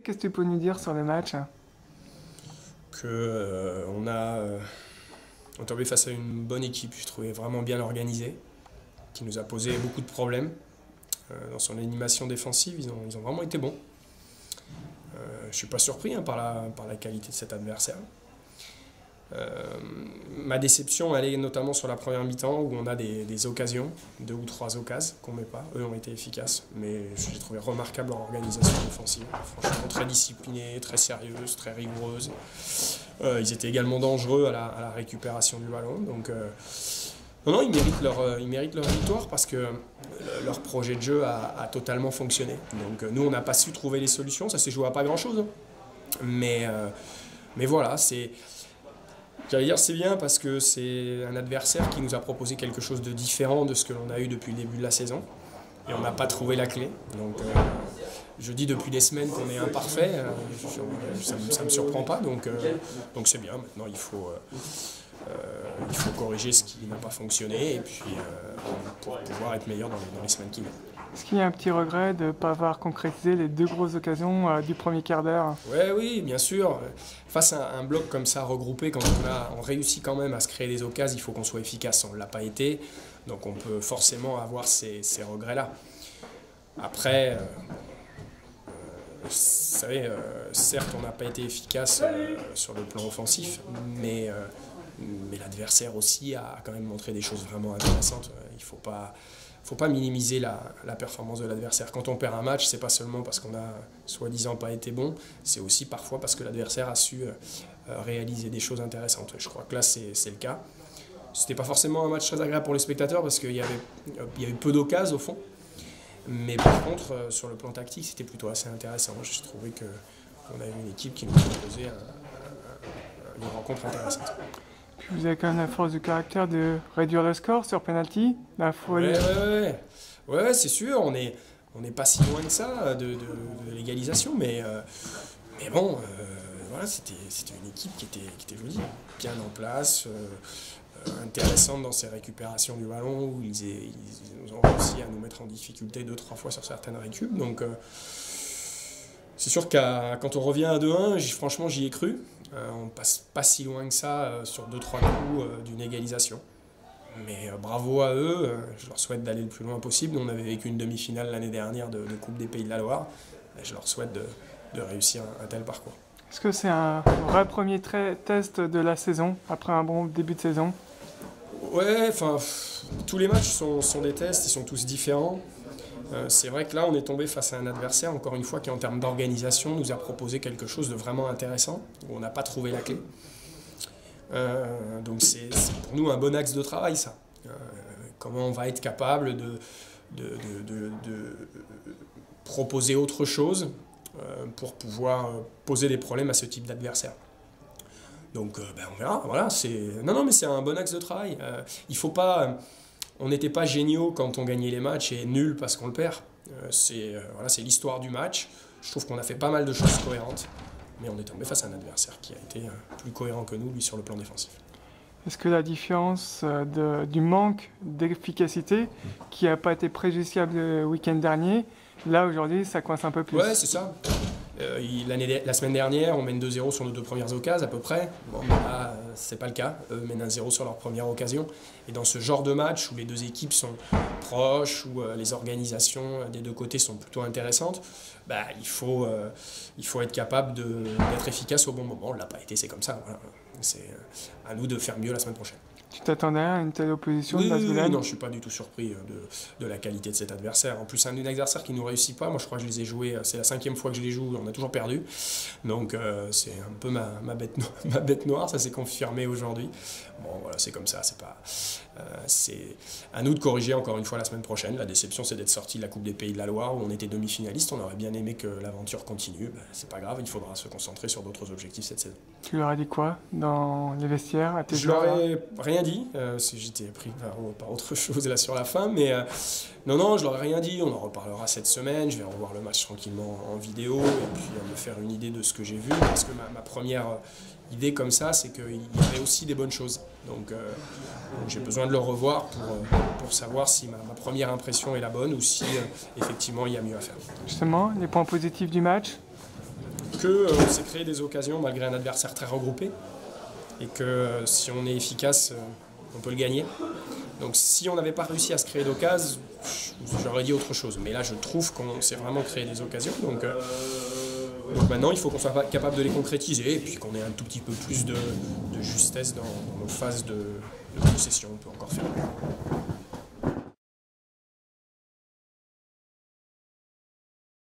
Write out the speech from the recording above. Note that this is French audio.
Qu'est-ce que tu peux nous dire sur le match? On est tombé face à une bonne équipe, je trouvais vraiment bien organisée, qui nous a posé beaucoup de problèmes. Dans son animation défensive, ils ont vraiment été bons. Je ne suis pas surpris par la qualité de cet adversaire. Ma déception, elle est notamment sur la première mi-temps où on a des occasions, 2 ou 3 occasions qu'on ne met pas. Eux ont été efficaces, mais j'ai trouvé remarquable leur organisation défensive. Franchement, très disciplinée, très sérieuse, très rigoureuse. Ils étaient également dangereux à la récupération du ballon. Donc, non, ils méritent leur victoire parce que leur projet de jeu a totalement fonctionné. Donc, nous, on n'a pas su trouver les solutions. Ça s'est joué à pas grand-chose. Mais voilà, j'allais dire c'est bien parce que c'est un adversaire qui nous a proposé quelque chose de différent de ce que l'on a eu depuis le début de la saison. Et on n'a pas trouvé la clé. Donc je dis depuis des semaines qu'on est imparfait, ça ne me surprend pas. Donc c'est bien. Maintenant il faut corriger ce qui n'a pas fonctionné et puis pour pouvoir être meilleur dans les semaines qui viennent. Est-ce qu'il y a un petit regret de ne pas avoir concrétisé les 2 grosses occasions du premier quart d'heure? Oui, bien sûr. Face à un bloc comme ça regroupé, quand on réussit quand même à se créer des occasions, il faut qu'on soit efficace. On ne l'a pas été, donc on peut forcément avoir ces regrets-là. Après, vous savez, certes, on n'a pas été efficace sur le plan offensif, mais l'adversaire aussi a quand même montré des choses vraiment intéressantes. Il ne faut pas minimiser la performance de l'adversaire. Quand on perd un match, c'est pas seulement parce qu'on a soi-disant pas été bon, c'est aussi parfois parce que l'adversaire a su réaliser des choses intéressantes. Je crois que là, c'est le cas. C'était pas forcément un match très agréable pour les spectateurs parce qu'il y a eu peu d'occasions au fond. Mais par contre, sur le plan tactique, c'était plutôt assez intéressant. J'ai trouvé qu'on a eu une équipe qui nous proposait une rencontre intéressante. Vous avez quand même la force du caractère de réduire le score sur penalty. Ouais, c'est sûr, on n'est pas si loin que ça de l'égalisation, mais bon, voilà, c'était une équipe qui était jolie, bien en place, intéressante dans ses récupérations du ballon, où ils ont réussi à nous mettre en difficulté 2-3 fois sur certaines récup. Donc c'est sûr que quand on revient à 2-1, franchement j'y ai cru. On passe pas si loin que ça sur 2-3 coups d'une égalisation. Mais bravo à eux, je leur souhaite d'aller le plus loin possible. On avait vécu une demi-finale l'année dernière de Coupe des Pays de la Loire. Et je leur souhaite de réussir un tel parcours. Est-ce que c'est un vrai premier test de la saison, après un bon début de saison? Ouais, enfin, tous les matchs sont des tests, ils sont tous différents. C'est vrai que là, on est tombé face à un adversaire, encore une fois, qui en termes d'organisation nous a proposé quelque chose de vraiment intéressant, où on n'a pas trouvé la clé. Donc c'est pour nous un bon axe de travail, ça. Comment on va être capable de proposer autre chose pour pouvoir poser des problèmes à ce type d'adversaire. Donc on verra, voilà, non, mais c'est un bon axe de travail. Il faut pas... On n'était pas géniaux quand on gagnait les matchs et nuls parce qu'on le perd. C'est l'histoire du match. Je trouve qu'on a fait pas mal de choses cohérentes, mais on est tombé face à un adversaire qui a été plus cohérent que nous, lui, sur le plan défensif. Est-ce que la différence du manque d'efficacité qui n'a pas été préjudiciable le week-end dernier, là aujourd'hui ça coince un peu plus? Ouais, c'est ça. La semaine dernière, on mène 2-0 sur nos 2 premières occasions à peu près. Bon, là, c'est pas le cas. Eux mènent 1-0 sur leur première occasion. Et dans ce genre de match où les 2 équipes sont proches, où les organisations des 2 côtés sont plutôt intéressantes, il faut être capable d'être efficace au bon moment. On ne l'a pas été, c'est comme ça. Voilà. C'est à nous de faire mieux la semaine prochaine. Tu t'attendais à une telle opposition de Oui, Bas-Villane? non, je ne suis pas du tout surpris de la qualité de cet adversaire. En plus, un adversaire qui ne nous réussit pas. Moi, je crois que je les ai joués, c'est la 5e fois que je les joue, on a toujours perdu. Donc, c'est un peu ma bête noire, ça s'est confirmé aujourd'hui. Bon, voilà, c'est comme ça, c'est à nous de corriger encore une fois la semaine prochaine. La déception, c'est d'être sorti de la Coupe des Pays de la Loire où on était demi-finaliste. On aurait bien aimé que l'aventure continue. C'est pas grave, il faudra se concentrer sur d'autres objectifs cette saison. Tu leur as dit quoi dans les vestiaires à tes joueurs? Je leur ai rien dit, j'étais pris par autre chose là sur la fin, mais non, je leur ai rien dit. On en reparlera cette semaine. Je vais revoir le match tranquillement en vidéo et puis me faire une idée de ce que j'ai vu, parce que ma première idée comme ça, c'est qu'il y avait aussi des bonnes choses. Donc j'ai besoin de le revoir pour savoir si ma première impression est la bonne ou si effectivement il y a mieux à faire. Justement, les points positifs du match? qu'on s'est créé des occasions malgré un adversaire très regroupé et que si on est efficace, on peut le gagner. Donc si on n'avait pas réussi à se créer d'occasions, j'aurais dit autre chose. Mais là, je trouve qu'on s'est vraiment créé des occasions. Donc maintenant, il faut qu'on soit capable de les concrétiser et puis qu'on ait un tout petit peu plus de justesse dans nos phases de possession. On peut encore faire.